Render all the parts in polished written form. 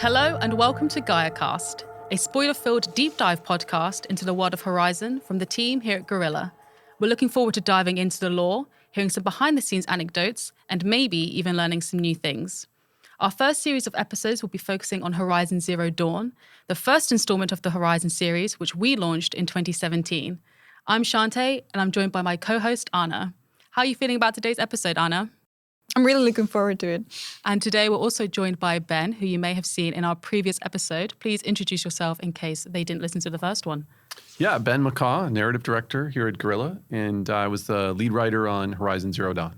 Hello and welcome to GaiaCast, a spoiler-filled deep dive podcast into the world of Horizon from the team here at Guerrilla. We're looking forward to diving into the lore, hearing some behind-the-scenes anecdotes, and maybe even learning some new things. Our first series of episodes will be focusing on Horizon Zero Dawn, the first installment of the Horizon series, which we launched in 2017. I'm Shantae, and I'm joined by my co-host, Anna. How are you feeling about today's episode, Anna? I'm really looking forward to it. And today we're also joined by Ben, who you may have seen in our previous episode. Please introduce yourself in case they didn't listen to the first one. Yeah, Ben McCaw, narrative director here at Guerrilla, and I was the lead writer on Horizon Zero Dawn.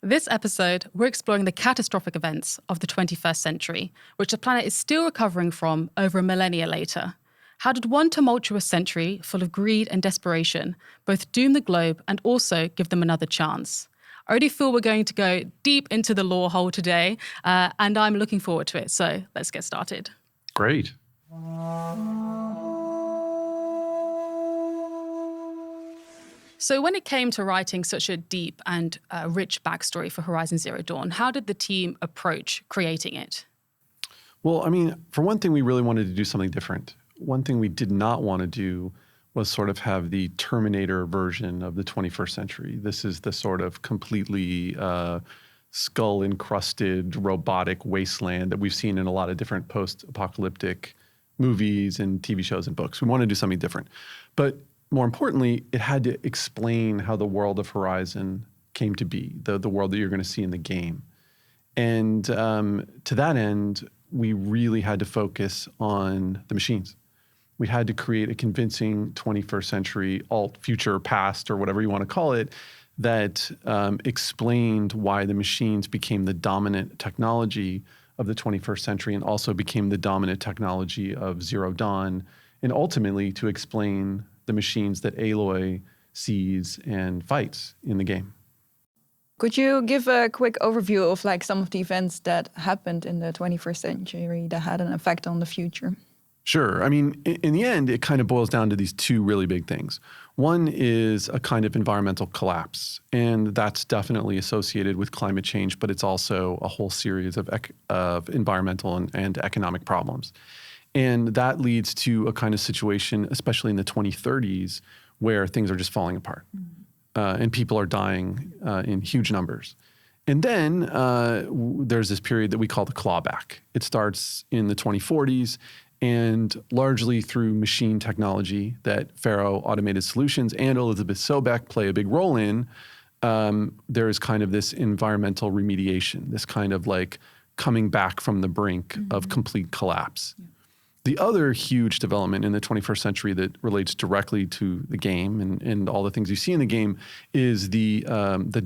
This episode, we're exploring the catastrophic events of the 21st century, which the planet is still recovering from over a millennia later. How did one tumultuous century full of greed and desperation both doom the globe and also give them another chance? I already feel we're going to go deep into the lore hole today, and I'm looking forward to it. So let's get started. Great. So when it came to writing such a deep and rich backstory for Horizon Zero Dawn, how did the team approach creating it? Well, I mean, for one thing, we really wanted to do something different. One thing we did not want to do was sort of have the Terminator version of the 21st century. This is the sort of completely skull-encrusted robotic wasteland that we've seen in a lot of different post-apocalyptic movies and TV shows and books. We wanted to do something different. But more importantly, it had to explain how the world of Horizon came to be, the world that you're going to see in the game. And to that end, we really had to focus on the machines. We had to create a convincing 21st century alt future past or whatever you want to call it that explained why the machines became the dominant technology of the 21st century and also became the dominant technology of Zero Dawn, and ultimately to explain the machines that Aloy sees and fights in the game. Could you give a quick overview of some of the events that happened in the 21st century that had an effect on the future? Sure. I mean, in the end, it kind of boils down to these two really big things. One is a kind of environmental collapse, and that's definitely associated with climate change, but it's also a whole series of environmental and economic problems. And that leads to a kind of situation, especially in the 2030s, where things are just falling apart. And people are dying in huge numbers. And then there's this period that we call the clawback. It starts in the 2040s, and largely through machine technology that Faro Automated Solutions and Elizabeth Sobek play a big role in, there is kind of this environmental remediation, this kind of coming back from the brink of complete collapse. Yeah. The other huge development in the 21st century that relates directly to the game and all the things you see in the game is the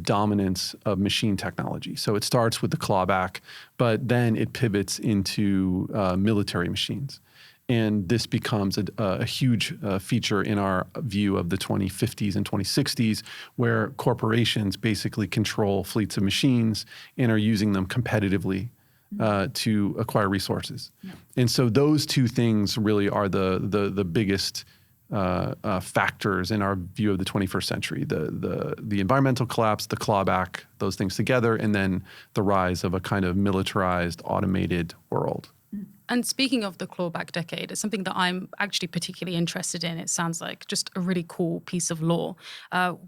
dominance of machine technology. So it starts with the clawback, but then it pivots into military machines. And this becomes a huge feature in our view of the 2050s and 2060s, where corporations basically control fleets of machines and are using them competitively to acquire resources. Yeah. And so those two things really are the biggest factors in our view of the 21st century, the environmental collapse, the clawback, those things together, and then the rise of a kind of militarized, automated world. And speaking of the clawback decade, it's something that I'm actually particularly interested in. It sounds like just a really cool piece of lore.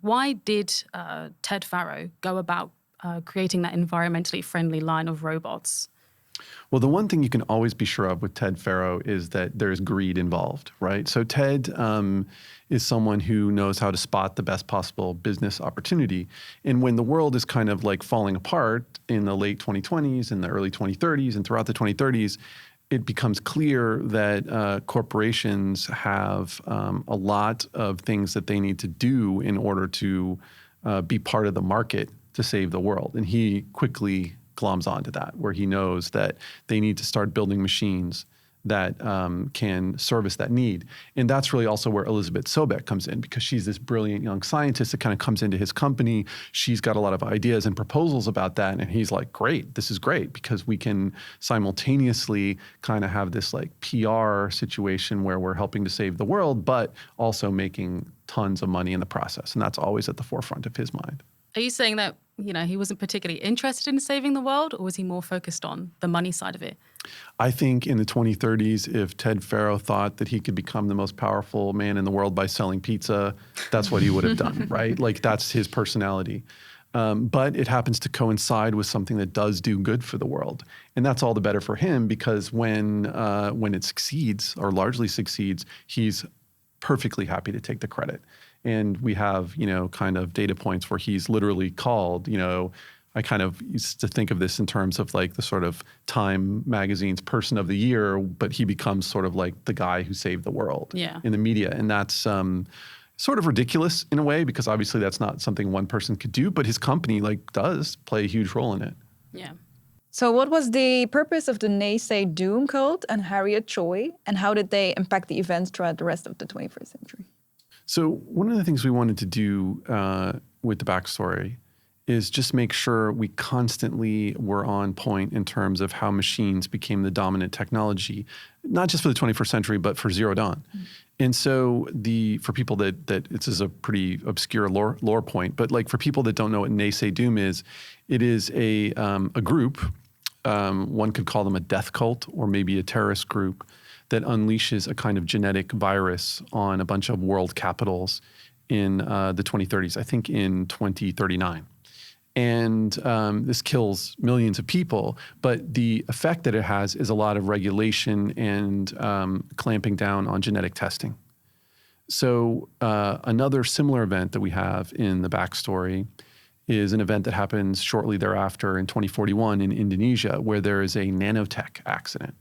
Why did Ted Faro go about creating that environmentally friendly line of robots? Well, the one thing you can always be sure of with Ted Faro is that there's greed involved, right? So Ted is someone who knows how to spot the best possible business opportunity. And when the world is kind of falling apart in the late 2020s and the early 2030s and throughout the 2030s, it becomes clear that corporations have a lot of things that they need to do in order to be part of the market to save the world. And he quickly gloms onto that, where he knows that they need to start building machines that can service that need. And that's really also where Elizabeth Sobek comes in, because she's this brilliant young scientist that kind of comes into his company. She's got a lot of ideas and proposals about that. And he's like, great, this is great, because we can simultaneously kind of have this PR situation where we're helping to save the world, but also making tons of money in the process. And that's always at the forefront of his mind. Are you saying that he wasn't particularly interested in saving the world, or was he more focused on the money side of it? I think in the 2030s, if Ted Faro thought that he could become the most powerful man in the world by selling pizza, that's what he would have done, right? Like that's his personality. But it happens to coincide with something that does do good for the world. And that's all the better for him because when it succeeds or largely succeeds, he's perfectly happy to take the credit. And we have, kind of data points where he's literally called, I kind of used to think of this in terms of like the sort of Time magazine's person of the year, but he becomes sort of like the guy who saved the world in the media. And that's sort of ridiculous in a way, because obviously that's not something one person could do, but his company does play a huge role in it. Yeah. So what was the purpose of the naysay doom cult and Harriet Choi, and how did they impact the events throughout the rest of the 21st century? So one of the things we wanted to do with the backstory is just make sure we constantly were on point in terms of how machines became the dominant technology, not just for the 21st century, but for Zero Dawn. Mm-hmm. And so for people that this is a pretty obscure lore point, but like for people that don't know what naysay doom is, it is a group, one could call them a death cult or maybe a terrorist group, that unleashes a kind of genetic virus on a bunch of world capitals in the 2030s, I think in 2039. And this kills millions of people, but the effect that it has is a lot of regulation and clamping down on genetic testing. So another similar event that we have in the backstory is an event that happens shortly thereafter in 2041 in Indonesia, where there is a nanotech accident.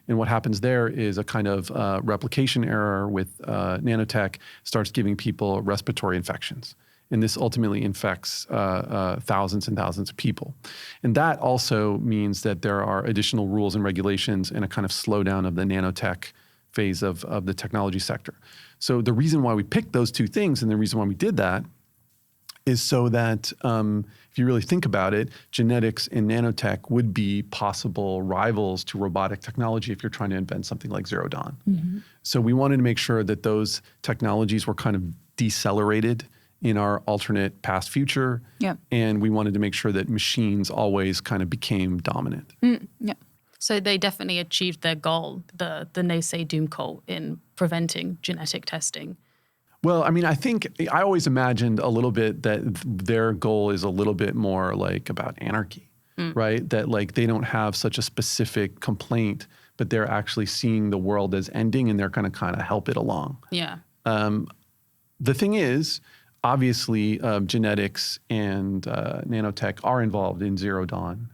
And what happens there is a kind of replication error with nanotech starts giving people respiratory infections. And this ultimately infects thousands and thousands of people. And that also means that there are additional rules and regulations and a kind of slowdown of the nanotech phase of the technology sector. So the reason why we picked those two things and the reason why we did that is so that if you really think about it, genetics and nanotech would be possible rivals to robotic technology if you're trying to invent something like Zero Dawn. Mm-hmm. So we wanted to make sure that those technologies were kind of decelerated in our alternate past future. Yeah. And we wanted to make sure that machines always kind of became dominant. Yeah. So they definitely achieved their goal, the naysay doom cult, in preventing genetic testing. Well, I mean, I think I always imagined a little bit that their goal is a little bit more like about anarchy, right? That like they don't have such a specific complaint, but they're actually seeing the world as ending and they're going to kind of help it along. Yeah. The thing is, obviously, genetics and nanotech are involved in Zero Dawn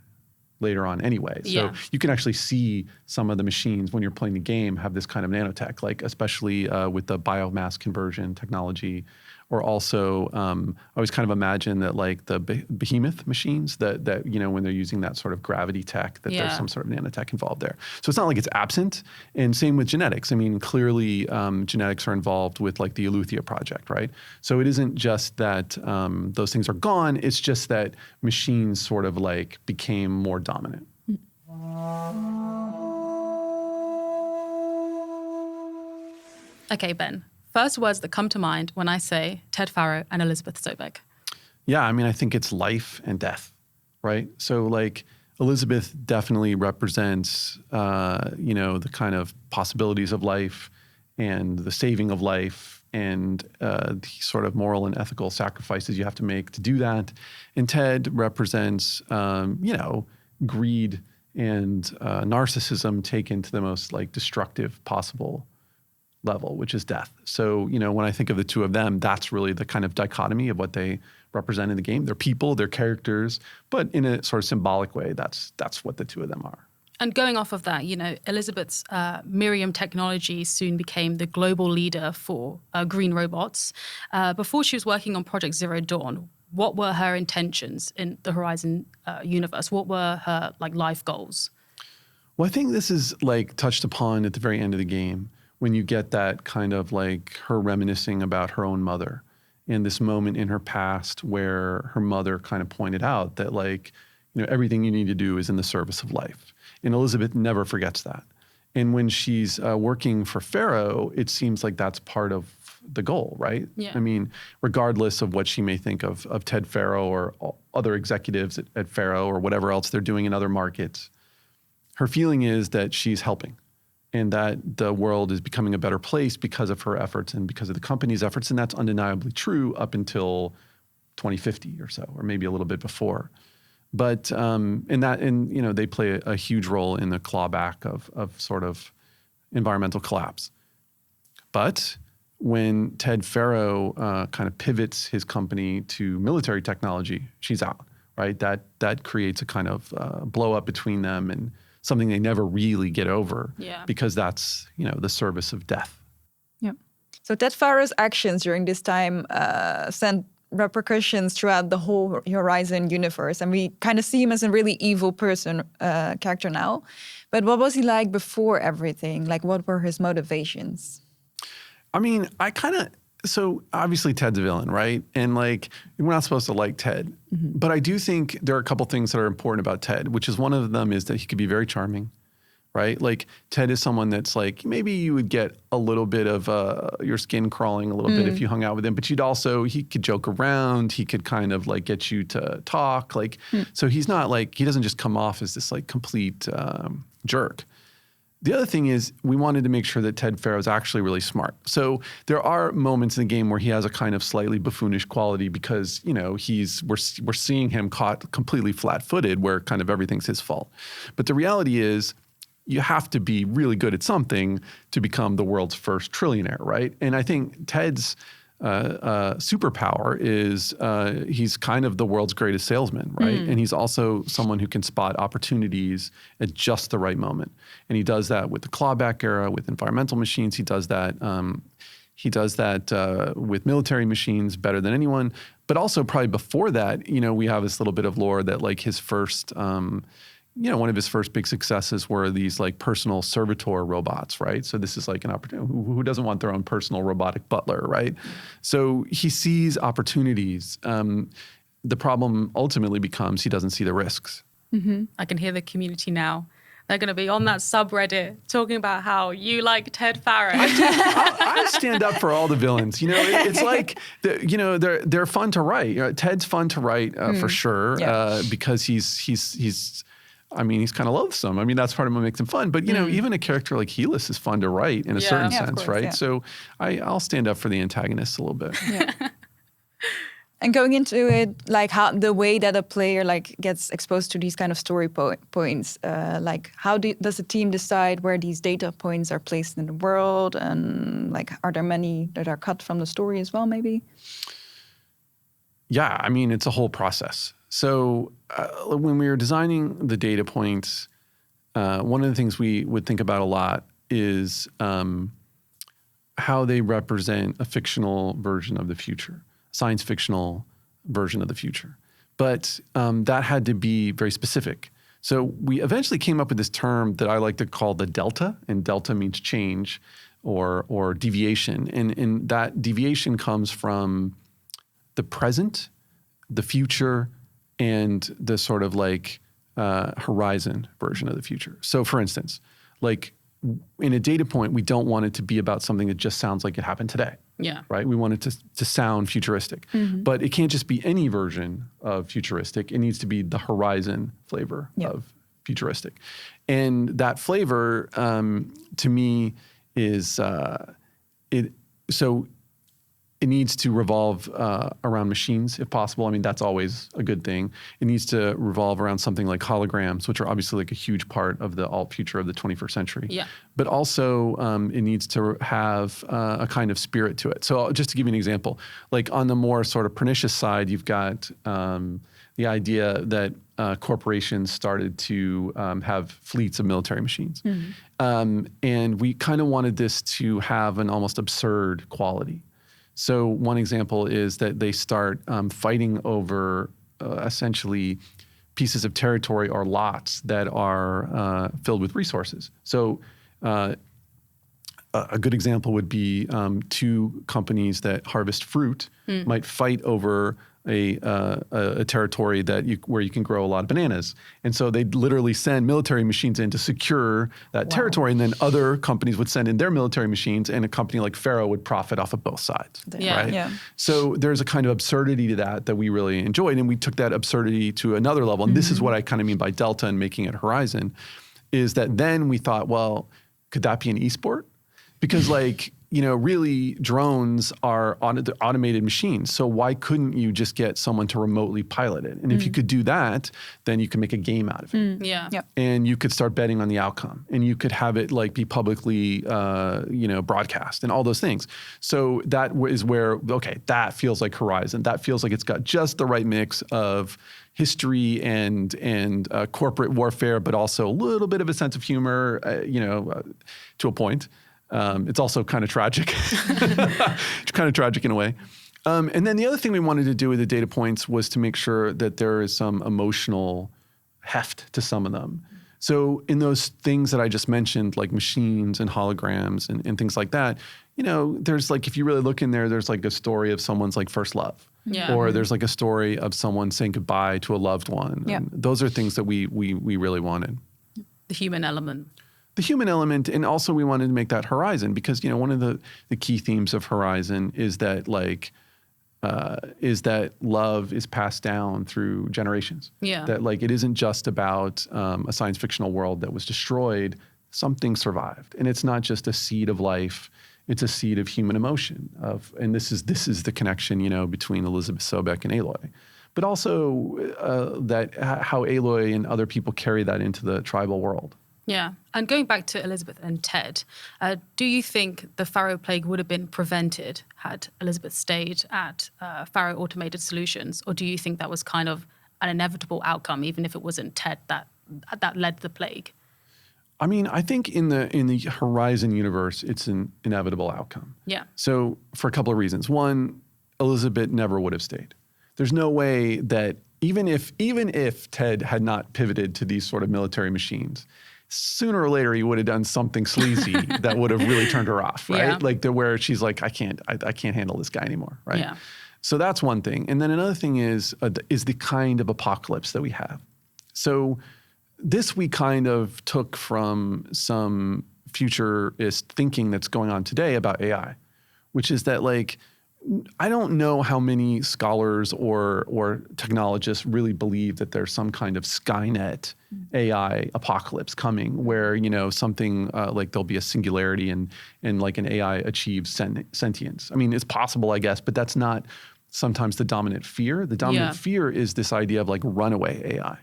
later on anyway. So you can actually see some of the machines when you're playing the game have this kind of nanotech, like especially with the biomass conversion technology. Or also, I always kind of imagine that like the behemoth machines that when they're using that sort of gravity tech, that there's some sort of nanotech involved there. So it's not like it's absent. And same with genetics. I mean, clearly genetics are involved with like the Eleuthia project, right? So it isn't just that those things are gone. It's just that machines sort of like became more dominant. Okay, Ben. First words that come to mind when I say Ted Faro and Elizabeth Sobek. Yeah, I mean, I think it's life and death, right? So like Elizabeth definitely represents, the kind of possibilities of life and the saving of life and the sort of moral and ethical sacrifices you have to make to do that. And Ted represents, greed and narcissism taken to the most like destructive possible level, which is death. So, when I think of the two of them, that's really the kind of dichotomy of what they represent in the game. They're people, they're characters, but in a sort of symbolic way, that's what the two of them are. And going off of that, Elizabeth's Miriam technology soon became the global leader for green robots. Before she was working on Project Zero Dawn, what were her intentions in the Horizon universe? What were her life goals? Well, I think this is touched upon at the very end of the game, when you get that kind of her reminiscing about her own mother and this moment in her past where her mother kind of pointed out that everything you need to do is in the service of life. And Elizabeth never forgets that. And when she's working for Faro, it seems like that's part of the goal, right? Yeah. I mean, regardless of what she may think of Ted Faro or other executives at Faro or whatever else they're doing in other markets, her feeling is that she's helping and that the world is becoming a better place because of her efforts and because of the company's efforts. And that's undeniably true up until 2050 or so, or maybe a little bit before. But they play a huge role in the clawback of sort of environmental collapse. But when Ted Faro kind of pivots his company to military technology, she's out, right? That creates a kind of blow up between them and something they never really get over, because that's, the service of death. Yeah. So Ted Faro's actions during this time sent repercussions throughout the whole Horizon universe, and we kind of see him as a really evil character now. But what was he like before everything? Like, what were his motivations? I mean, so obviously Ted's a villain, right? And like, we're not supposed to like Ted. But I do think there are a couple things that are important about Ted, which is one of them is that he could be very charming, right? Like Ted is someone that's like, maybe you would get a little bit of your skin crawling a little bit if you hung out with him, but he could joke around. He could kind of like get you to talk. Like, so he's not like, he doesn't just come off as this like complete jerk. The other thing is we wanted to make sure that Ted Faro is actually really smart. So there are moments in the game where he has a kind of slightly buffoonish quality because, we're seeing him caught completely flat-footed where kind of everything's his fault. But the reality is you have to be really good at something to become the world's first trillionaire, right? And I think Ted's superpower is he's kind of the world's greatest salesman, right? And he's also someone who can spot opportunities at just the right moment. And he does that with the clawback era, with environmental machines. He does that. With military machines better than anyone. But also probably before that, we have this little bit of lore that like his first one of his first big successes were these like personal servitor robots, right? So this is like an opportunity. Who doesn't want their own personal robotic butler, right? So he sees opportunities. The problem ultimately becomes he doesn't see the risks. I can hear the community now. They're going to be on that subreddit talking about how you like Ted Faro. I stand up for all the villains. It's like, they're fun to write. Ted's fun to write for sure because he's kind of loathsome. I mean, that's part of what makes him fun. But, even a character like Helis is fun to write in a certain sense, course, right? Yeah. So I'll stand up for the antagonists a little bit. Yeah. And going into it, like how the way that a player like gets exposed to these kind of story points, like how does the team decide where these data points are placed in the world? And like, are there many that are cut from the story as well, maybe? Yeah, I mean, it's a whole process. So when we were designing the data points, one of the things we would think about a lot is how they represent a fictional version of the future, science fictional version of the future. But that had to be very specific. So we eventually came up with this term that I like to call the delta, and delta means change or deviation. And that deviation comes from the present, the future, and the sort of like horizon version of the future. So for instance, like in a data point, we don't want it to be about something that just sounds like it happened today. Yeah. Right? We want it to sound futuristic. But it can't just be any version of futuristic. It needs to be the horizon flavor of futuristic. And that flavor, to me, is it needs to revolve around machines, if possible. I mean, that's always a good thing. It needs to revolve around something like holograms, which are obviously like a huge part of the alt future of the 21st century. Yeah. But also, it needs to have a kind of spirit to it. So just to give you an example, like on the more sort of pernicious side, you've got the idea that corporations started to have fleets of military machines. And we kind of wanted this to have an almost absurd quality. So one example is that they start fighting over essentially pieces of territory or lots that are filled with resources. So a good example would be two companies that harvest fruit might fight over a territory where you can grow a lot of bananas. And so they'd literally send military machines in to secure that territory. And then other companies would send in their military machines, and a company like Pharaoh would profit off of both sides. Right? Yeah. So there's a kind of absurdity to that we really enjoyed. And we took that absurdity to another level. And this is what I kind of mean by Delta and making it Horizon, is that then we thought, well, could that be an esport? Because really drones are automated machines. So why couldn't you just get someone to remotely pilot it? And if you could do that, then you can make a game out of it. Yeah. And you could start betting on the outcome, and you could have it be publicly, broadcast and all those things. So that is where, okay, that feels like Horizon. That feels like it's got just the right mix of history and corporate warfare, but also a little bit of a sense of humor, to a point. It's also kind of tragic. It's kind of tragic in a way. And then the other thing we wanted to do with the data points was to make sure that there is some emotional heft to some of them. So in those things that I just mentioned, like machines and holograms and things like that, there's if you really look in there, there's a story of someone's first love. Yeah. Or there's a story of someone saying goodbye to a loved one. Yeah. And those are things that we really wanted. The human element. The human element, and also we wanted to make that Horizon because one of the key themes of Horizon is that love is passed down through generations. Yeah. That it isn't just about a science fictional world that was destroyed. Something survived, and it's not just a seed of life. It's a seed of human emotion. And this is the connection between Elizabeth Sobeck and Aloy, but also that how Aloy and other people carry that into the tribal world. Yeah. And going back to Elizabeth and Ted, do you think the Pharaoh plague would have been prevented had Elizabeth stayed at Pharaoh Automated Solutions? Or do you think that was kind of an inevitable outcome, even if it wasn't Ted that led to the plague? I mean, I think in the Horizon universe, it's an inevitable outcome. Yeah. So for a couple of reasons. One, Elizabeth never would have stayed. There's no way that even if Ted had not pivoted to these sort of military machines, sooner or later he would have done something sleazy that would have really turned her off, right? Yeah. Where she's like, I can't handle this guy anymore, right? Yeah. So that's one thing. And then another thing is the kind of apocalypse that we have. So this we kind of took from some futurist thinking that's going on today about AI, which is that I don't know how many scholars or technologists really believe that there's some kind of Skynet AI apocalypse coming where, something there'll be a singularity and an AI achieves sentience. I mean, it's possible, I guess, but that's not sometimes the dominant fear. The dominant fear is this idea of runaway AI,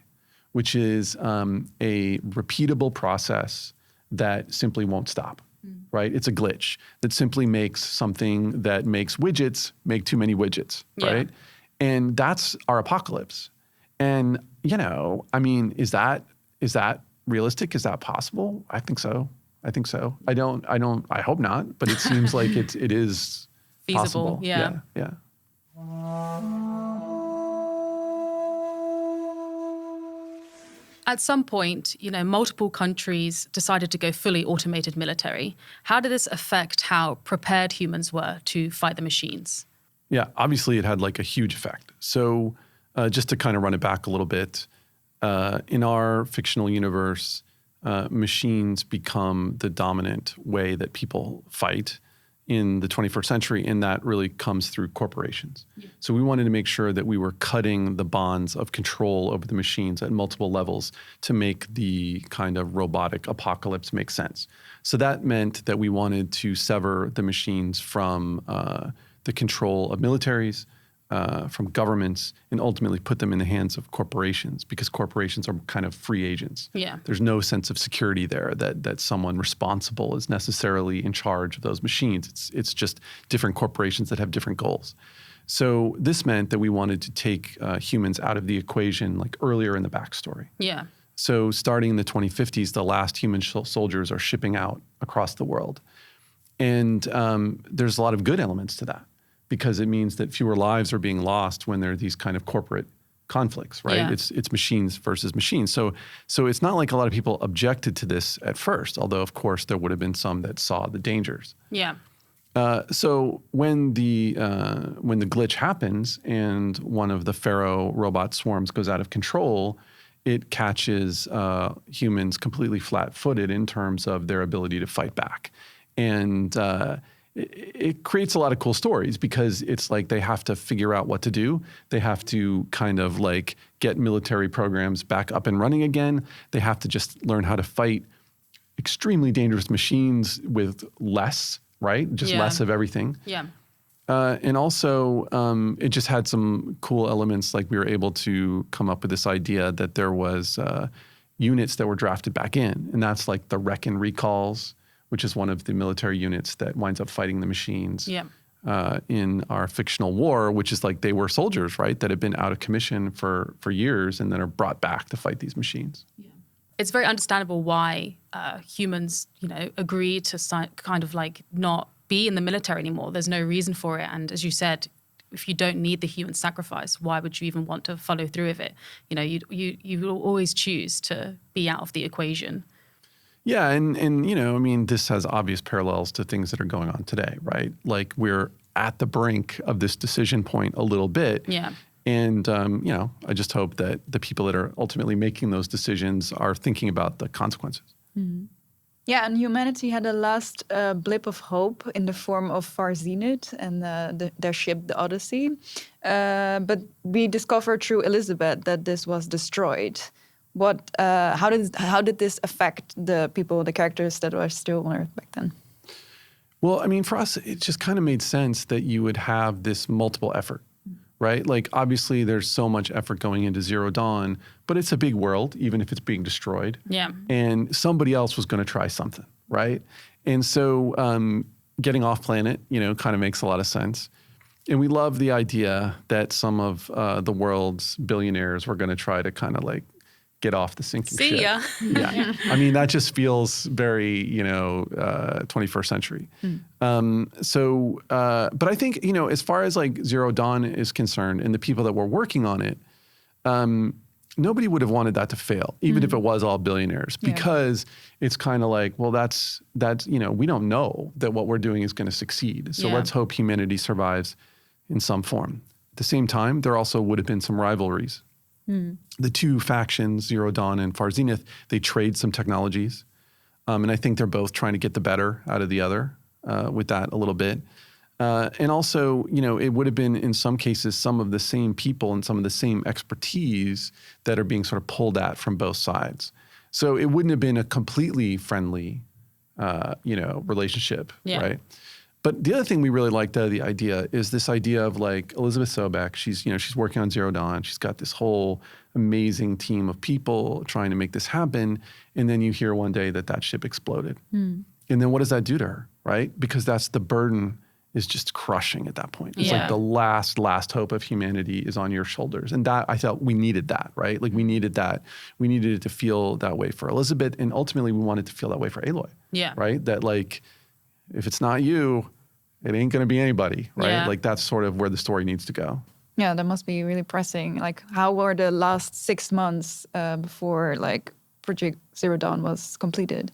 which is a repeatable process that simply won't stop. Right? It's a glitch that simply makes something that makes widgets make too many widgets, right? And that's our apocalypse. And, I mean, is that realistic? Is that possible? I think so. I hope not, but it seems like it is feasible. Possible. Yeah. Yeah. At some point, multiple countries decided to go fully automated military. How did this affect how prepared humans were to fight the machines? Yeah, obviously it had a huge effect. So just to kind of run it back a little bit, in our fictional universe, machines become the dominant way that people fight in the 21st century, and that really comes through corporations. Yeah. So we wanted to make sure that we were cutting the bonds of control over the machines at multiple levels to make the kind of robotic apocalypse make sense. So that meant that we wanted to sever the machines from the control of militaries, from governments, and ultimately put them in the hands of corporations, because corporations are kind of free agents. Yeah. There's no sense of security there that someone responsible is necessarily in charge of those machines. It's just different corporations that have different goals. So this meant that we wanted to take humans out of the equation earlier in the backstory. Yeah. So starting in the 2050s, the last human soldiers are shipping out across the world. And there's a lot of good elements to that, because it means that fewer lives are being lost when there are these kind of corporate conflicts, right? Yeah. It's machines versus machines. So it's not like a lot of people objected to this at first, although of course there would have been some that saw the dangers. Yeah. So when the glitch happens and one of the Pharaoh robot swarms goes out of control, it catches humans completely flat-footed in terms of their ability to fight back. And it creates a lot of cool stories because it's like they have to figure out what to do. They have to kind of like get military programs back up and running again. They have to just learn how to fight extremely dangerous machines with less, right? Just less of everything. Yeah. And also, it just had some cool elements. Like we were able to come up with this idea that there was units that were drafted back in. And that's like the Reckon Recalls, which is one of the military units that winds up fighting the machines in our fictional war, which is like they were soldiers, right, that have been out of commission for years and then are brought back to fight these machines. Yeah. It's very understandable why humans, agree to kind of like not be in the military anymore. There's no reason for it. And as you said, if you don't need the human sacrifice, why would you even want to follow through with it? You will always choose to be out of the equation. Yeah, and I mean, this has obvious parallels to things that are going on today, right? Like we're at the brink of this decision point a little bit. Yeah. And, I just hope that the people that are ultimately making those decisions are thinking about the consequences. Mm-hmm. Yeah, and humanity had a last blip of hope in the form of Zenith and their ship, the Odyssey. But we discovered through Elizabeth that this was destroyed. How did this affect the people, the characters that were still on Earth back then? Well, I mean, for us, it just kind of made sense that you would have this multiple effort, right? Like, obviously, there's so much effort going into Zero Dawn, but it's a big world, even if it's being destroyed. Yeah. And somebody else was going to try something, right? And so getting off planet, kind of makes a lot of sense. And we love the idea that some of the world's billionaires were going to try to kind of like get off the sinking ship. See ya. Yeah. I mean, that just feels very, 21st century. But I think, as far as like Zero Dawn is concerned and the people that were working on it, nobody would have wanted that to fail, even if it was all billionaires, because it's kind of like, well, that's, we don't know that what we're doing is going to succeed. So let's hope humanity survives in some form. At the same time, there also would have been some rivalries. The two factions, Zero Dawn and Zenith, they trade some technologies. And I think they're both trying to get the better out of the other with that a little bit. And also, it would have been, in some cases, some of the same people and some of the same expertise that are being sort of pulled at from both sides. So it wouldn't have been a completely friendly, relationship, right? But the other thing we really liked the idea is this idea of like Elizabeth Sobeck. She's working on Zero Dawn. She's got this whole amazing team of people trying to make this happen. And then you hear one day that ship exploded. And then what does that do to her, right? Because that's the burden is just crushing at that point. It's like the last hope of humanity is on your shoulders. And that, I felt we needed that, right? Like we needed that. We needed it to feel that way for Elizabeth. And ultimately we wanted to feel that way for Aloy. Yeah. Right? That like, if it's not you, it ain't going to be anybody, right? Yeah. Like that's sort of where the story needs to go. Yeah, that must be really pressing. Like, how were the last 6 months before like Project Zero Dawn was completed?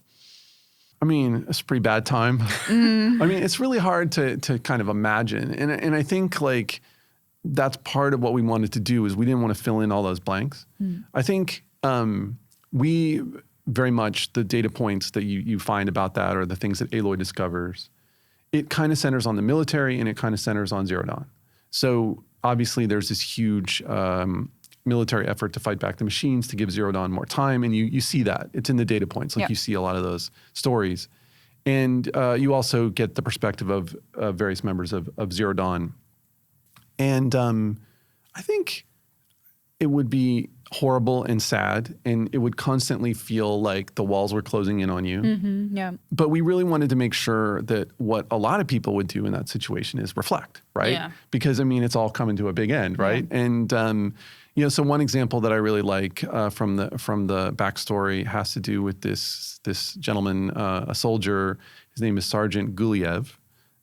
I mean, it's a pretty bad time. I mean, it's really hard to kind of imagine, and I think like that's part of what we wanted to do is we didn't want to fill in all those blanks. I think we very much the data points that you find about that or the things that Aloy discovers. It kind of centers on the military and it kind of centers on Zero Dawn. So obviously there's this huge military effort to fight back the machines to give Zero Dawn more time. And you see that. It's in the data points. Like you see a lot of those stories. And you also get the perspective of various members of Zero Dawn. And I think it would be horrible and sad, and it would constantly feel like the walls were closing in on you. But we really wanted to make sure that what a lot of people would do in that situation is reflect, right? Yeah. Because, I mean, it's all coming to a big end, right? Yeah. And, so one example that I really like from the backstory has to do with this gentleman, a soldier. His name is Sergeant Guliev.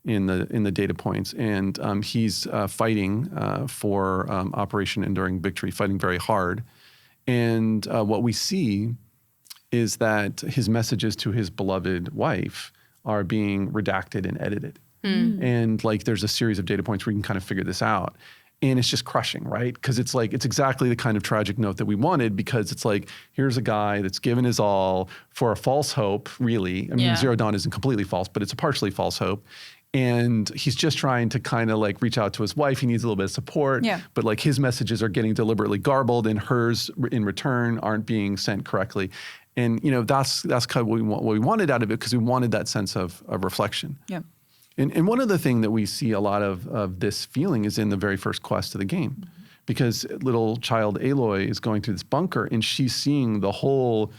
in the data points, and he's fighting for Operation Enduring Victory, fighting very hard. And what we see is that his messages to his beloved wife are being redacted and edited. And like there's a series of data points where you can kind of figure this out. And it's just crushing, right? Because it's like, it's exactly the kind of tragic note that we wanted, because it's like, here's a guy that's given his all for a false hope, really. I mean, Zero Dawn isn't completely false, but it's a partially false hope. And he's just trying to kind of like reach out to his wife. He needs a little bit of support, but like his messages are getting deliberately garbled, and hers in return aren't being sent correctly. And you know, that's kind of what we wanted out of it, because we wanted that sense of reflection. Yeah. And one other thing that we see a lot of this feeling is in the very first quest of the game, because little child Aloy is going through this bunker, and she's seeing the whole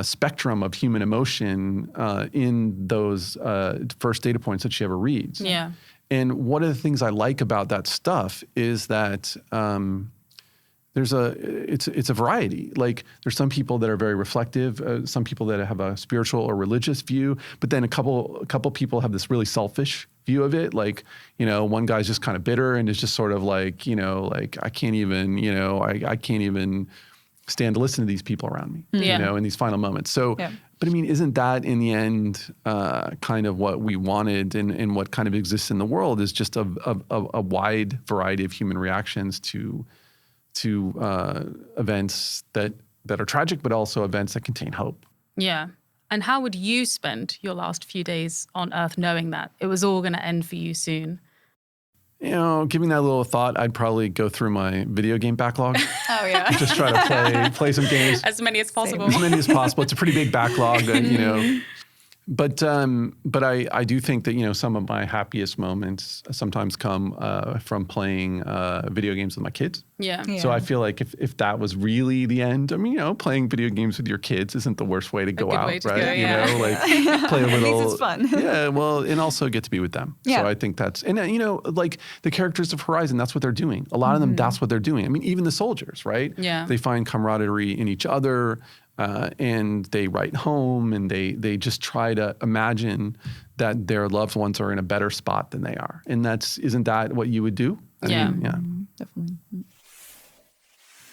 spectrum of human emotion in those first data points that she ever reads. Yeah. And one of the things I like about that stuff is that it's a variety. Like there's some people that are very reflective, some people that have a spiritual or religious view, but then a couple people have this really selfish view of it. Like, you know, one guy's just kind of bitter and is just sort of like, you know, like I can't even stand to listen to these people around me, you know, in these final moments. So, but I mean, isn't that in the end kind of what we wanted, and what kind of exists in the world is just a wide variety of human reactions to events that are tragic, but also events that contain hope. Yeah. And how would you spend your last few days on Earth knowing that it was all going to end for you soon? You know, giving that a little thought, I'd probably go through my video game backlog. Oh, yeah. Just try to play some games. As many as possible. As many as possible. It's a pretty big backlog, you know. But I do think that, you know, some of my happiest moments sometimes come from playing video games with my kids. Yeah. So I feel like if that was really the end, I mean, you know, playing video games with your kids isn't the worst way to go out, right? Go, You know, like play a little. At least it's fun. Yeah, well, and also get to be with them. Yeah. So I think that's, and you know, like the characters of Horizon, that's what they're doing. A lot of them, that's what they're doing. I mean, even the soldiers, right? Yeah. They find camaraderie in each other. And they write home, and they just try to imagine that their loved ones are in a better spot than they are. And isn't that what you would do? I mean, yeah. Definitely.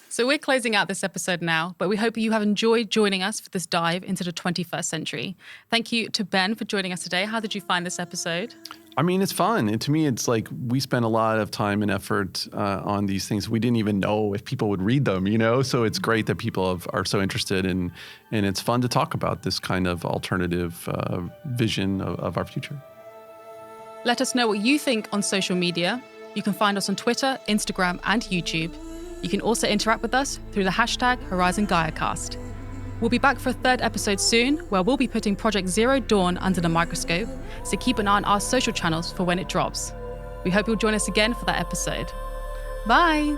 So we're closing out this episode now, but we hope you have enjoyed joining us for this dive into the 21st century. Thank you to Ben for joining us today. How did you find this episode? I mean, it's fun. And to me, it's like we spent a lot of time and effort on these things. We didn't even know if people would read them, you know? So it's great that people are so interested, and it's fun to talk about this kind of alternative vision of our future. Let us know what you think on social media. You can find us on Twitter, Instagram, and YouTube. You can also interact with us through the hashtag HorizonGaiaCast. We'll be back for a third episode soon, where we'll be putting Project Zero Dawn under the microscope, so keep an eye on our social channels for when it drops. We hope you'll join us again for that episode. Bye!